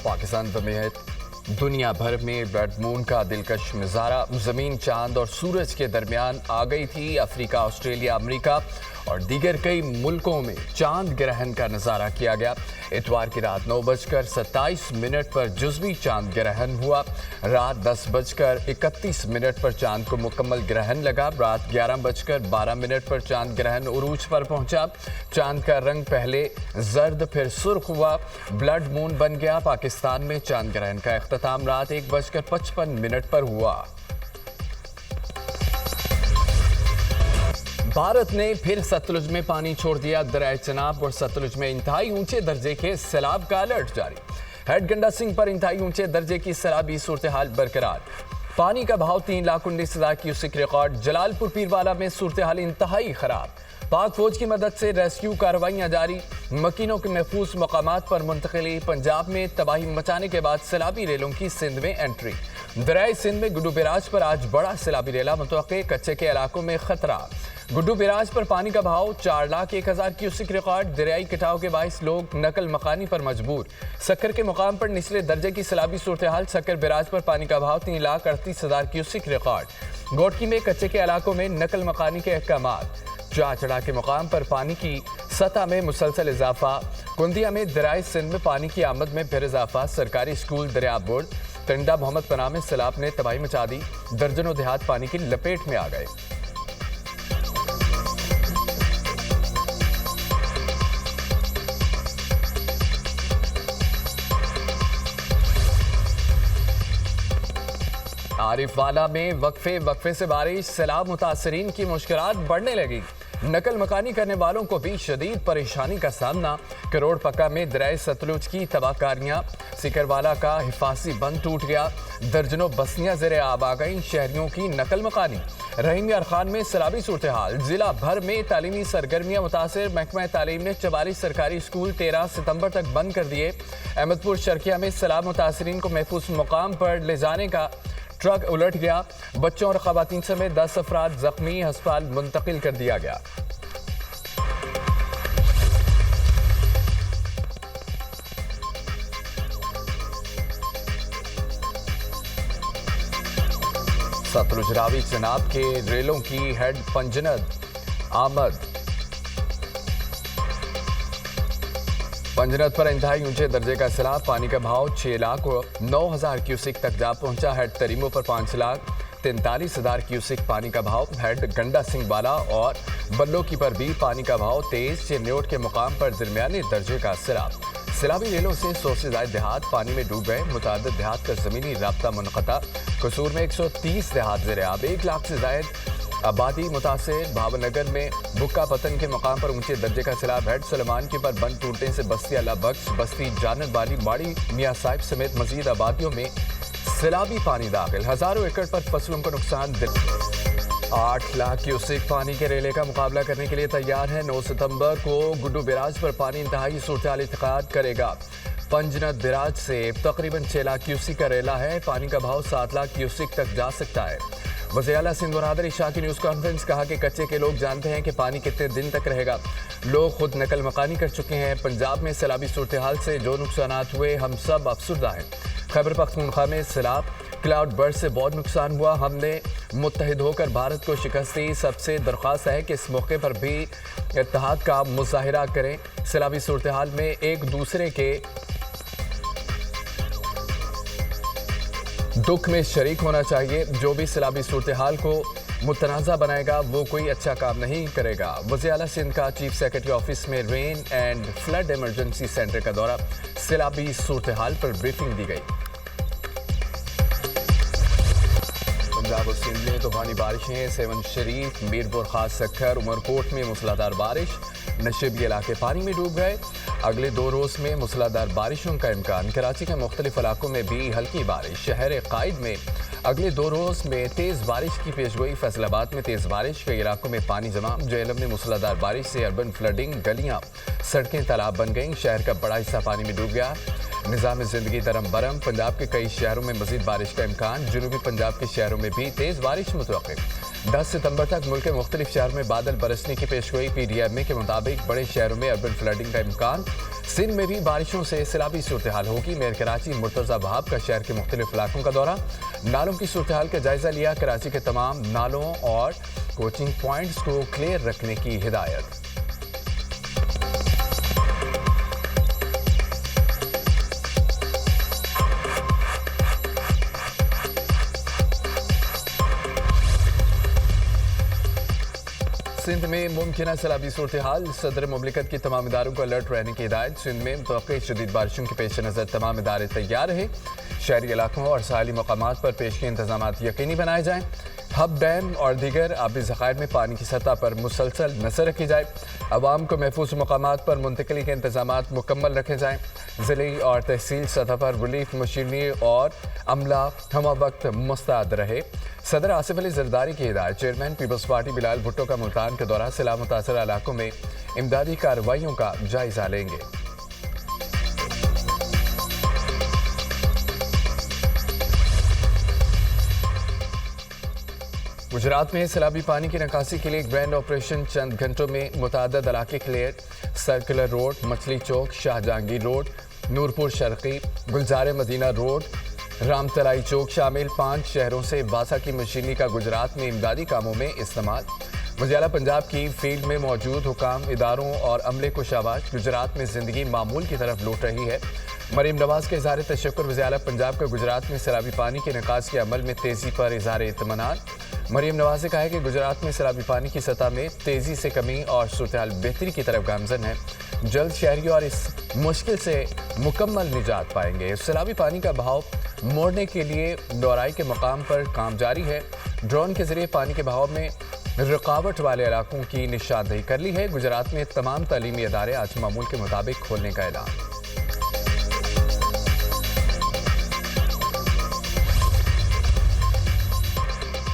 पाकिस्तान समेत दुनिया भर में ब्लड मून का दिलकश नज़ारा ज़मीन, चांद और सूरज के दरमियान आ गई थी। अफ्रीका, ऑस्ट्रेलिया, अमेरिका और दीगर कई मुल्कों में चांद ग्रहण का नज़ारा किया गया। इतवार की रात 9:27 पर जुज़वी चांद ग्रहण हुआ। रात 10:31 पर चांद को मुकम्मल ग्रहण लगा। रात 11:12 पर चांद ग्रहण उरूज पर पहुंचा। चांद का रंग पहले जर्द फिर सुर्ख हुआ, ब्लड मून बन गया। पाकिस्तान में चांद ग्रहण का इख्तिताम रात 1:55 पर हुआ। भारत ने फिर सतलुज में पानी छोड़ दिया। दरिया चनाब और सतलुज में इंतहाई ऊंचे दर्जे के सैलाब का अलर्ट जारी। हेड गंडा सिंह पर इंतहाई ऊंचे दर्जे की सैलाबी सूरत हाल बरकरार। पानी का बहाव 3,19,000 क्यूसेक रिकॉर्ड। जलालपुर पीरवाला में सूरत हाल इंतहाई खराब। पाक फौज की मदद से रेस्क्यू कार्रवाइयां जारी। मकीनों के महफूज मकामात पर मुंतकिली। पंजाब में तबाही मचाने के बाद सैलाबी रेलों की सिंध में एंट्री। दरियाई सिंध में गुड्डू बिराज पर आज बड़ा सैलाबी रेला मुतवक्के। कच्चे के इलाकों में खतरा। गुड्डू बिराज पर पानी का बहाव 4,01,000 क्यूसेक रिकॉर्ड। दरियाई कटाव के बायस लोग नकल मकानी पर मजबूर। सक्कर के मुकाम पर निचले दर्जे की सैलाबी सूरत हाल। सक्कर बिराज पर पानी का बहाव 3,38,000 क्यूसेक रिकॉर्ड। गोटकी में कच्चे के इलाकों में नकल मकानी के अहकामात। चाचड़ा के मुकाम पर पानी की सतह में मुसलसल इजाफा। कुंदिया में दरियाई सिंध में पानी की आमद में फिर इजाफा। सरकारी स्कूल दरियाबुर्द टंडा मोहम्मद पनाह में सैलाब ने तबाही मचा दी। दर्जनों देहात पानी की लपेट में आ गए। आरिफवाला में वक्फे से बारिश। सैलाब मुतासरीन की मुश्किलात बढ़ने लगी। नकल मकानी करने वालों को भी शदीद परेशानी का सामना। करोड़ पक्का में दरिया सतलुज की तबाहकारियां। सिकरवाला का हिफाजी बंद टूट गया। दर्जनों बस्तियां ज़ेरे आब आ गईं। शहरियों की नकल मकानी। रहीम यार खान में सैलाबी सूरत हाल। जिला भर में तालीमी सरगर्मियां मुतासिर। महकमा तालीम ने 44 सरकारी स्कूल 13 सितंबर तक बंद कर दिए। अहमदपुर शर्किया में सैलाब मुतासरीन को महफूज मुकाम पर ले जाने का ट्रक उलट गया। बच्चों और खवातीन समेत 10 अफराद जख्मी। अस्पताल मुंतकिल कर दिया गया। सतलुज रावी चनाब के रेलों की हेड पंजनद आमद। पंजनद पर इंतहाई ऊंचे दर्जे का सैलाब। पानी का बहाव 6,09,000 क्यूसेक तक जा पहुंचा। हेड तरीमो पर 5,43,000 क्यूसेक पानी का बहाव। हेड गंडा सिंह वाला और बल्लोकी पर भी पानी का बहाव तेज। चेन्योट के मुकाम पर दरमियाने दर्जे का सैलाब। सैलाबी रेलों से 100 से ज्यादा देहात पानी में डूब गए। मुतादिद देहात का जमीनी राब्ता मुनक़ता। कसूर में 130 देहात ज़ेरे आब। 1 लाख से ज्यादा आबादी मुतासिर। भावनगर में बुक्का पतन के मकाम पर ऊंचे दर्जे का सैलाब। हेड सलेमान के पर बंद टूटने से बस्ती अल्लाह बख्श, बस्ती जानब वाली, माड़ी मियाँ साहिब समेत मजीद आबादियों में सैलाबी पानी दाखिल। हजारों एकड़ पर फसलों का नुकसान। 8 लाख क्यूसेक पानी के रेले का मुकाबला करने के लिए तैयार है। 9 सितंबर को गुड्डू बिराज पर पानी इंतहाई सूरत हाल इत्तेकाद करेगा। पंजनद बिराज से तकरीबन 6 लाख क्यूसेक का रेला है। पानी का भाव 7 लाख क्यूसेक तक जा सकता है। वज़ीर आला सिंध बरहादर शाह की न्यूज़ कॉन्फ्रेंस। कहा कि कच्चे के लोग जानते हैं कि पानी कितने दिन तक रहेगा। लोग खुद नकल मकानी कर चुके हैं। पंजाब में सैलाबी सूरत हाल से जो नुकसानात हुए हम सब अफसुर्दा हैं। खैबर पख्तूनख्वा में सैलाब क्लाउड बर्स्ट से बहुत नुकसान हुआ। हमने मुत्तहिद होकर भारत को शिकस्त दी। सबसे दरख्वास्त है कि इस मौके पर भी इत्तेहाद का मुजाहिरा करें। सैलाबी सूरत हाल में एक दूसरे के दुख में शरीक होना चाहिए। जो भी सैलाबी सूरत हाल को मुतनाज़ा बनाएगा वो कोई अच्छा काम नहीं करेगा। वज़ीर आला सिंध का चीफ सेक्रेटरी ऑफिस में rain and flood emergency centre का दौरा। सैलाबी सूरत हाल पर ब्रीफिंग दी गई। पंजाब और सिंध में तूफानी बारिशें। सेवन शरीफ, मीरपुर खास सक्खर, उमरकोट में मूसलाधार बारिश। नशेबी इलाके पानी में डूब गए। अगले 2 रोज में मूसलाधार बारिशों का इम्कान। कराची के मुख्तलिफ इलाकों में भी हल्की बारिश। शहर कायद में अगले 2 रोज में तेज बारिश की पेशगोई। फैसलाबाद में तेज बारिश, कई इलाकों में पानी जमा। जेहलम में मूसलाधार बारिश से अर्बन फ्लडिंग, गलियां सड़कें तालाब बन गईं। शहर का बड़ा हिस्सा पानी में डूब गया। निज़ाम ज़िंदगी दरम बरम। पंजाब के कई शहरों में मजीद बारिश का इम्कान। जनूबी पंजाब के शहरों में भी तेज बारिश मुतवक्किल। 10 सितंबर तक मुल्क के मुख्तलिफ शहरों में बादल बरसने की पेशगोई। PDMA के मुताबिक बड़े शहरों में अर्बन फ्लडिंग का इम्कान। सिंध में भी बारिशों से सैलाबी सूरत हाल होगी। मेयर कराची मुर्तजा वहाब का शहर के मुख्तलिफ इलाकों का दौरा, नालों की सूरत हाल का जायजा लिया। कराची के तमाम नालों और कोचिंग पॉइंट्स को क्लियर रखने की हिदायत। सिंध में मुमकिन सैलाबी सूरत हाल, सदर मुमलिकत की तमाम इदारों को अलर्ट रहने की हिदायत। सिंध में मुतवक्किल शदीद बारिशों के पेश नज़र तमाम इदारे तैयार रहे। शहरी इलाकों और साहली मकामात पर पेश के इंतजाम यकीनी बनाए जाएँ। हब डैम और दीगर आबी ज़खायर में पानी की सतह पर मुसलसल नजर रखी जाए। अवाम को महफूज मकामात पर मुंतकिली के इंतजाम मुकम्मल रखे जाएँ। ज़िले और तहसील सतह पर रिलीफ मशीनरी और अमला हमा वक्त मुस्तैद रहे। सदर आसिफ अली जरदारी की हिदायत। Chairman Peoples Party Bilawal Bhutto का मुल्तान के दौरा, सैलाब मुतासर इलाकों में इमदादी कार्रवाइयों का जायजा लेंगे। गुजरात में सैलाबी पानी की निकासी के लिए ग्रैंड ऑपरेशन चंद घंटों में मुतअद्दिद इलाके क्लियर। सर्कुलर रोड, मछली चौक, शाहजहांगीर रोड, नूरपुर शर्की, गुलजार मदीना रोड, रामतलाई चौक शामिल 5 शहरों से वासा की मशीनरी का गुजरात में इमदादी कामों में इस्तेमाल। वज़ीर पंजाब की फील्ड में मौजूद हुकाम, इदारों और अमले को शाबाश। गुजरात में जिंदगी मामूल की तरफ लौट रही है। मरीम नवाज के इज़हार तशक्कुर। वज़ीर पंजाब का गुजरात में सैलाबी पानी के निकास के अमल में तेज़ी पर इज़हार इत्मीनान। मरीम नवाज ने कहा है कि गुजरात में सैलाबी पानी की सतह में तेज़ी से कमी और सूरत हाल बेहतरी की तरफ गामजन है। जल्द शहरी और इस मुश्किल से मुकम्मल निजात पाएंगे। सैलाबी पानी का बहाव मोड़ने के लिए दोहराई के मकाम पर काम जारी है। ड्रोन के जरिए पानी के बहाव में रुकावट वाले इलाकों की निशानदेही कर ली है। गुजरात में तमाम तालीमी इदारे आज मामूल के मुताबिक खोलने का ऐलान।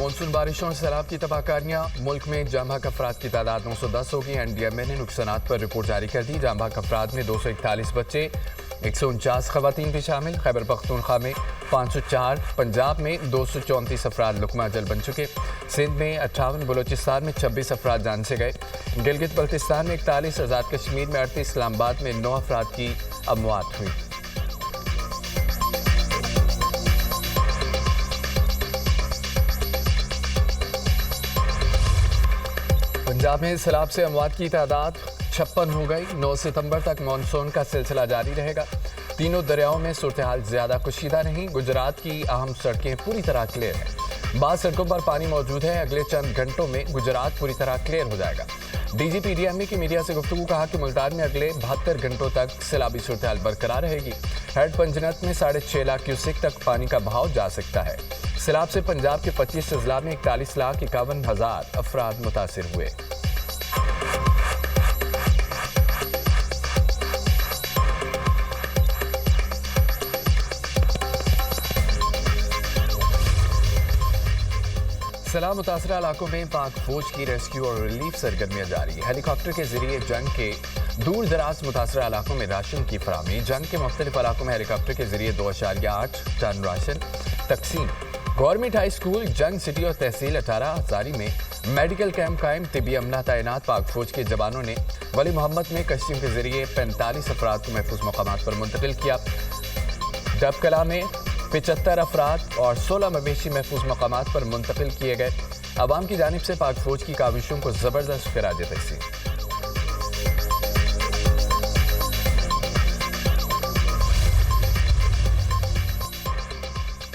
मानसून बारिशों और सैलाब की तबाहकारियां। मुल्क में जाम बहक अफराद की तादाद 910 होगी। NDMA ने नुकसानात पर रिपोर्ट जारी कर दी। जाम बहक अफराद में 241 बच्चे, 149 खवातीन भी शामिल। खैबर पख्तूनख्वा में 504, पंजाब में 234 अफराद लुकमा अजल बन चुके। सिंध में 58, बलोचिस्तान में 26 अफराद जान से गए। गिलगित बल्तिस्तान में 41, आज़ाद कश्मीर में 38, इस्लामाबाद में 9 अफराद की अमवात हुई। पंजाब में सैलाब से अमवात की तादाद 56 हो गई। 9 सितंबर तक मानसून का सिलसिला जारी रहेगा। तीनों दरियाओं में सूरत हाल ज्यादा कुशीदा नहीं। गुजरात की अहम सड़कें पूरी तरह क्लियर हैं। बाद सड़कों पर पानी मौजूद है। अगले चंद घंटों में गुजरात पूरी तरह क्लियर हो जाएगा। DG PDMA की मीडिया से गुफ्तगू कहा कि मुल्तान में अगले 72 घंटों तक सैलाबी सूरत हाल बरकरार रहेगी। हेड पंजनत में 6.5 लाख क्यूसेक तक पानी का बहाव जा सकता है। सैलाब से पंजाब के 25 अजला में 41,51,000 अफराद मुतासिर हुए। सैलाब मुतासर इलाकों में पाक फौज की रेस्क्यू और रिलीफ सरगर्मियां जारी। हेलीकॉप्टर के जरिए जंग के दूर दराज मुतासर इलाकों में राशन की फराहमी। जंग के मुख्तलिफ इलाकों में हेलीकॉप्टर के जरिए 2.8 टन राशन तकसीम। गवर्नमेंट हाई स्कूल, जंग सिटी और तहसील 18 हजारी में मेडिकल कैंप कायम। तिबी अमला तैनात। पाक फौज के जवानों ने वली मोहम्मद में कश्तियों के जरिए 45 अफराद को महफूज मकामात पर मुंतकिल किया। डबकला में 75 अफराद और 16 मवेशी महफूज मकामात पर मुंतकिल किए गए। अवाम की जानिब से पाक फौज की काविशों को जबरदस्त खिराज तहसीन।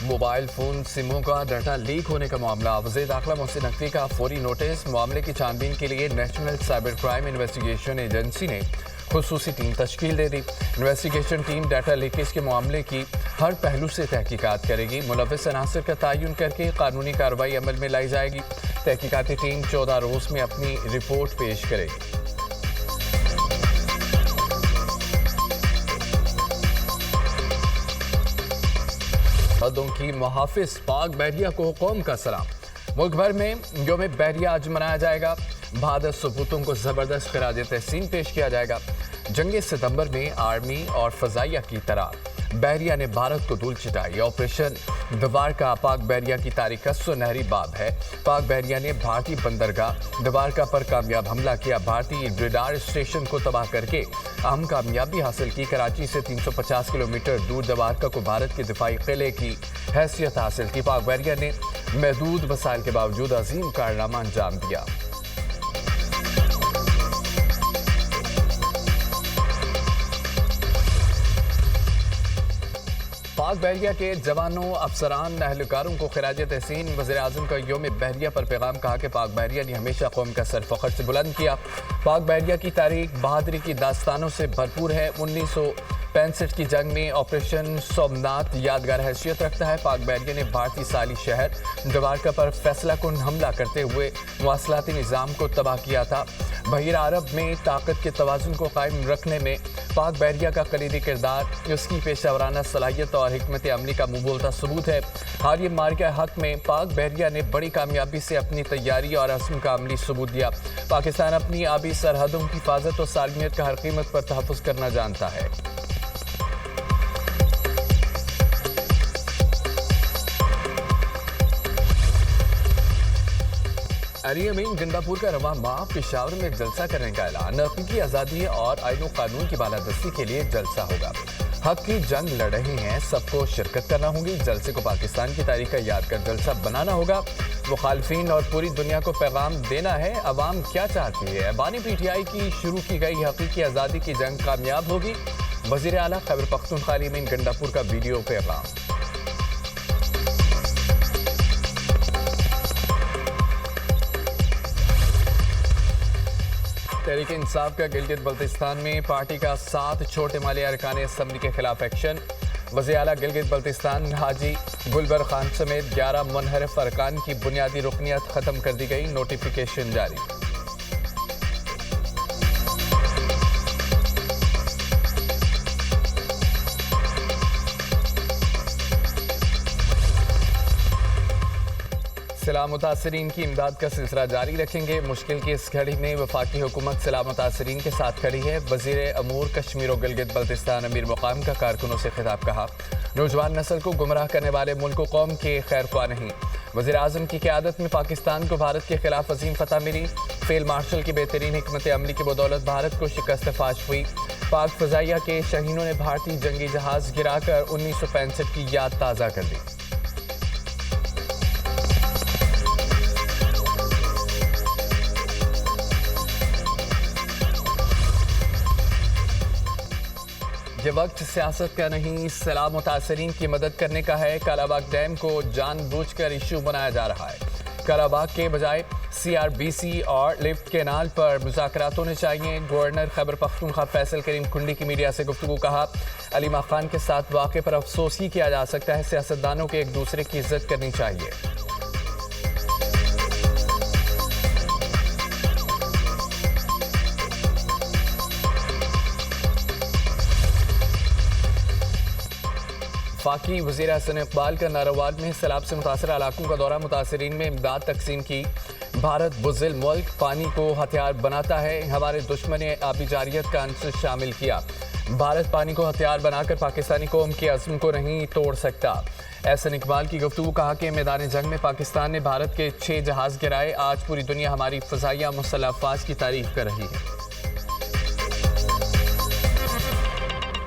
मोबाइल फोन सिमों का डाटा लीक होने का मामला। वज़ीर दाखिला मोहसिन नकवी का फौरी नोटिस। मामले की छानबीन के लिए national cyber crime investigation agency ने खुसूसी टीम तश्कील दे दी। इन्वेस्टिगेशन टीम डाटा लीकेज के मामले की हर पहलू से तहकीकात करेगी। मुलव्विस अनासर का तयन करके कानूनी कार्रवाई अमल में लाई जाएगी। तहकीकाती टीम 14 रोज में अपनी रिपोर्ट पेश करेगी। हदों की मुहाफिज पाक बहरिया को कौम का सलाम। मुल्क भर में यौम बहरिया आज मनाया जाएगा। बहादुर सबूतों को जबरदस्त खिराज तहसीन पेश किया जाएगा। जंग सितंबर में आर्मी और फजाइया की तरह बहरिया ने भारत को धूल चिटाई। ऑपरेशन द्वारका पाक बहरिया की तारीख का सुनहरी बाब है। पाक बहरिया ने भारतीय बंदरगाह द्वारका पर कामयाब हमला किया। भारतीय रडार स्टेशन को तबाह करके अहम कामयाबी हासिल की। कराची से 350 किलोमीटर दूर द्वारका को भारत के दिफाई किले की हैसियत हासिल की। पाक बहरिया ने महदूद वसाइल के बावजूद अजीम कारनामा अंजाम दिया। पाक बहरिया के जवानों, अफसरान, एहलकारों को खिराज तहसीन। वज़ीर-ए-आज़म का यौम बहरिया पर पैगाम, कहा कि पाक बहरिया ने हमेशा कौम का सर फख्र से बुलंद किया। पाक बहरिया की तारीख बहादुरी की दास्तानों से भरपूर है। 1965 की जंग में ऑपरेशन सोमनाथ यादगार हैसियत रखता है। पाक बहरिया ने भारतीय साली शहर द्वारका पर फैसला कुन हमला करते हुए मवासलाती निज़ाम को तबाह किया था। बहिर अरब में ताकत के तवाज़ुन को कायम रखने में पाक बहरिया का कलीदी किरदार उसकी पेशावराना सलाहियत और हिकमत अमली का मुंहबोलता सबूत है। हालिया मार्के हक में पाक बहरिया ने बड़ी कामयाबी से अपनी तैयारी और अज़्म का अमली सबूत दिया। पाकिस्तान अपनी आबी सरहदों की हिफाजत और सालमियत का हर कीमत पर तहफ़्फ़ुज़ करना जानता है। अली अमीन गंडापुर का रवा माह पेशावर में जलसा करने का ऐलान। हकीकी आज़ादी और आईन कानून की बालादस्ती के लिए जलसा होगा। हक की जंग लड़ रहे हैं, सबको शिरकत करना होगी। जलसे को पाकिस्तान की तारीख का याद कर जलसा बनाना होगा। मुखालफिन और पूरी दुनिया को पैगाम देना है अवाम क्या चाहती है। बानी PTI की शुरू की गई हकीकी आज़ादी की जंग कामयाब होगी। वज़ीर आला खैबर पख्तूनख्वा अली अमीन गंडापुर का वीडियो पैगाम। तहरीक इंसाफ का गिलगित बल्तिस्तान में पार्टी का 7 छोटे माली अरकान असम्बली के खिलाफ एक्शन। वज़ीर आला गिलगित बल्तिस्तान हाजी गुलबर खान समेत 11 मुनहरफ अरकान की बुनियादी रुकनियत ख़त्म कर दी गई। नोटिफिकेशन जारी। सिला मुतासरीन की इमदाद का सिलसिला जारी रखेंगे। मुश्किल की इस घड़ी में वफाकी हुकूमत सिला मुतासरीन के साथ खड़ी है। वज़ीर अमूर कश्मीर और गिलगित बल्तिस्तान अमीर मुकाम का कारकुनों से खिताब, कहा नौजवान नस्ल को गुमराह करने वाले मुल्क व कौम के खैर ख्वाह नहीं। वज़ीर आज़म की क़यादत में पाकिस्तान को भारत के खिलाफ अजीम फतह मिली। फील्ड मार्शल की बेहतरीन हिकमत अमली की बदौलत भारत को शिकस्त फाश हुई। पाक फ़ज़ाइया के शहीनों ने भारतीय जंगी जहाज़ गिराकर 1965 की याद ताज़ा कर दी। ये वक्त सियासत का नहीं, सैलाब मुतासरीन की मदद करने का है। कालाबाग डैम को जानबूझकर इशू बनाया जा रहा है। कालाबाग के बजाय CRBC और लिफ्ट केनाल पर मुज़ाकरात होने चाहिए। गवर्नर खैबर पख्तूनख्वा फैसल करीम खुंडी की मीडिया से गुफ्तगू, कहा अली मां खान के साथ वाक़े पर अफसोस ही किया जा सकता है। सियासतदानों को एक दूसरे की इज्जत करनी चाहिए। वफाकी वज़ीर हसन इकबाल का नारावाल में सैलाब से मुतासर इलाकों का दौरा। मुतासरीन में इमदाद तकसीम की। भारत बुज़िल मुल्क पानी को हथियार बनाता है। हमारे दुश्मन ने आबी जारियत का अंश शामिल किया। भारत पानी को हथियार बनाकर पाकिस्तानी कौम के अज़्म को नहीं तोड़ सकता। हसन इकबाल की गुफ्तगू, कहा कि मैदान जंग में पाकिस्तान ने भारत के 6 जहाज़ गिराए। आज पूरी दुनिया हमारी फ़ज़ाइया मुसल्लह अफ़वाज की तारीफ कर रही है।